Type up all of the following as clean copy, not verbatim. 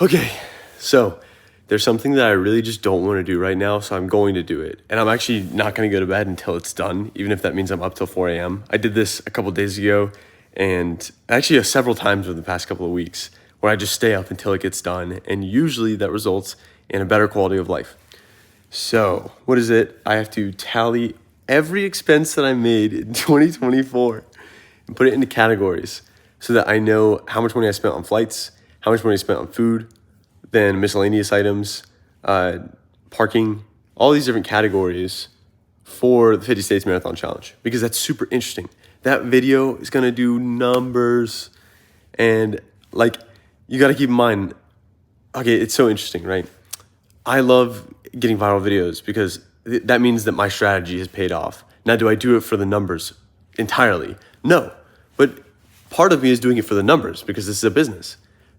Okay, so there's something that I really just don't want to do right now, so I'm going to do it. And I'm actually not going to go to bed until it's done, even if that means I'm up till 4 a.m. I did this a couple days ago, and actually several times over the past couple of weeks, where I just stay up until it gets done, and usually that results in a better quality of life. So, what is it? I have to tally every expense that I made in 2024 and put it into categories so that I know how much money I spent on flights, how much money I spent on food, then miscellaneous items, parking, all these different categories for the 50 States Marathon Challenge, because that's super interesting. That video is going to do numbers, and like, you got to keep in mind, okay, it's so interesting, right? I love getting viral videos because that means that my strategy has paid off. Now, do I do it for the numbers entirely? No, but part of me is doing it for the numbers because this is a business.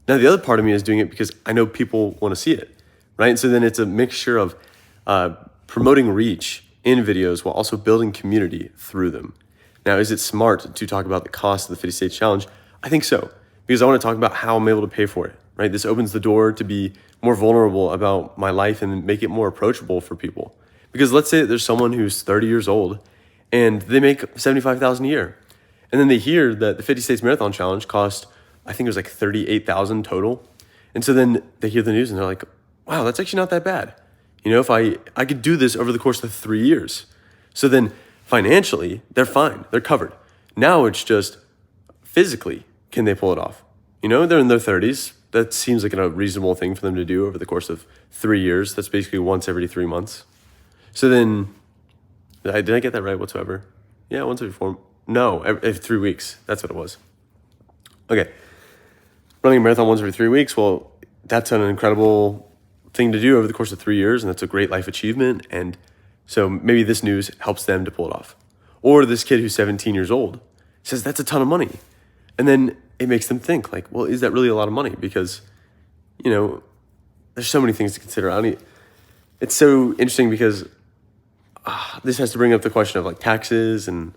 Now, the other part of me is doing it because I know people want to see it, right? And so then it's a mixture of promoting reach in videos while also building community through them. Now, is it smart to talk about the cost of the 50 States Challenge? I think so, because I want to talk about how I'm able to pay for it, right? This opens the door to be more vulnerable about my life and make it more approachable for people. Because let's say that there's someone who's 30 years old and they make $75,000 a year. And then they hear that the 50 States Marathon Challenge cost, I think it was like $38,000 total. And so then they hear the news and they're like, wow, that's actually not that bad. You know, if I could do this over the course of 3 years. So then financially, they're fine. They're covered. Now it's just physically, can they pull it off? You know, they're in their 30s. That seems like a reasonable thing for them to do over the course of 3 years. That's basically once every 3 months. So then, did I get that right whatsoever? Yeah, once every 4. No, every 3 weeks. That's what it was. Okay. Running a marathon once every 3 weeks, well, that's an incredible thing to do over the course of 3 years, and that's a great life achievement. And so maybe this news helps them to pull it off. Or this kid who's 17 years old says that's a ton of money. And then it makes them think, like, well, is that really a lot of money? Because, you know, there's so many things to consider. It's so interesting because this has to bring up the question of like taxes and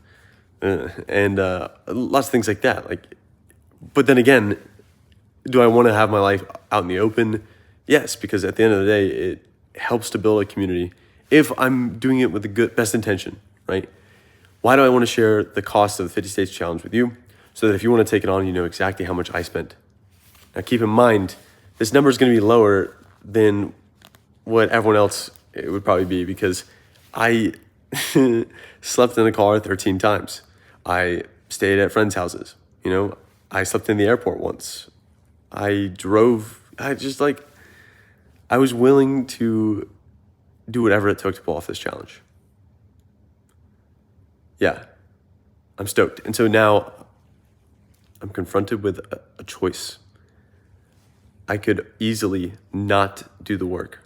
lots of things like that. Like, but then again, do I want to have my life out in the open? Yes, because at the end of the day, it helps to build a community if I'm doing it with the best intention, right? Why do I want to share the cost of the 50 States Challenge with you? So that if you want to take it on, you know exactly how much I spent. Now, keep in mind, this number is going to be lower than what everyone else it would probably be, because I slept in a car 13 times. I stayed at friends' houses. You know, I slept in the airport once. I was willing to do whatever it took to pull off this challenge. Yeah, I'm stoked. And so now I'm confronted with a choice. I could easily not do the work.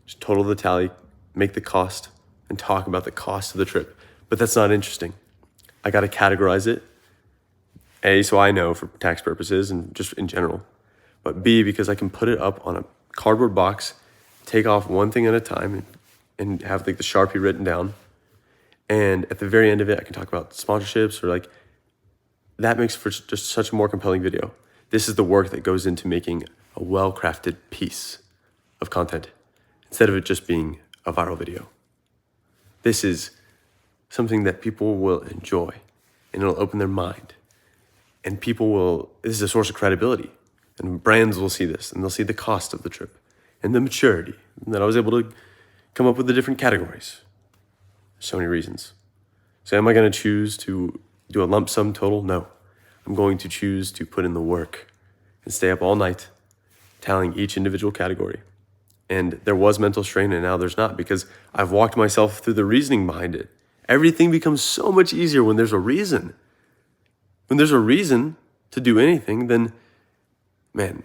Just total the tally, make the cost, and talk about the cost of the trip. But that's not interesting. I got to categorize it. A, so I know for tax purposes and just in general. But B, because I can put it up on a cardboard box, take off one thing at a time, and have like the Sharpie written down. And at the very end of it, I can talk about sponsorships or like, that makes for just such a more compelling video. This is the work that goes into making a well-crafted piece of content instead of it just being a viral video. This is something that people will enjoy, and it'll open their mind. And this is a source of credibility. And brands will see this, and they'll see the cost of the trip and the maturity, and that I was able to come up with the different categories. So many reasons. So am I going to choose to do a lump sum total? No. I'm going to choose to put in the work and stay up all night tallying each individual category. And there was mental strain, and now there's not, because I've walked myself through the reasoning behind it. Everything becomes so much easier when there's a reason. When there's a reason to do anything, then, man,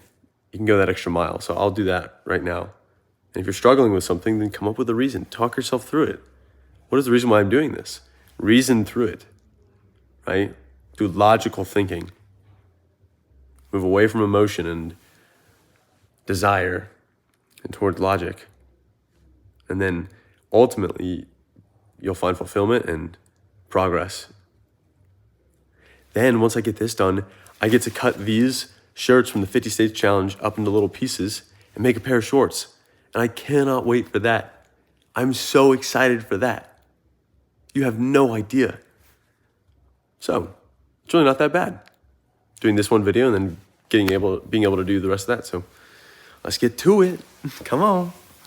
you can go that extra mile. So I'll do that right now. And if you're struggling with something, then come up with a reason. Talk yourself through it. What is the reason why I'm doing this? Reason through it, right? Do logical thinking. Move away from emotion and desire and towards logic. And then ultimately, you'll find fulfillment and progress. Then once I get this done, I get to cut these shirts from the 50 States Challenge up into little pieces and make a pair of shorts. And I cannot wait for that. I'm so excited for that. You have no idea. So it's really not that bad doing this one video and then being able to do the rest of that. So let's get to it. Come on.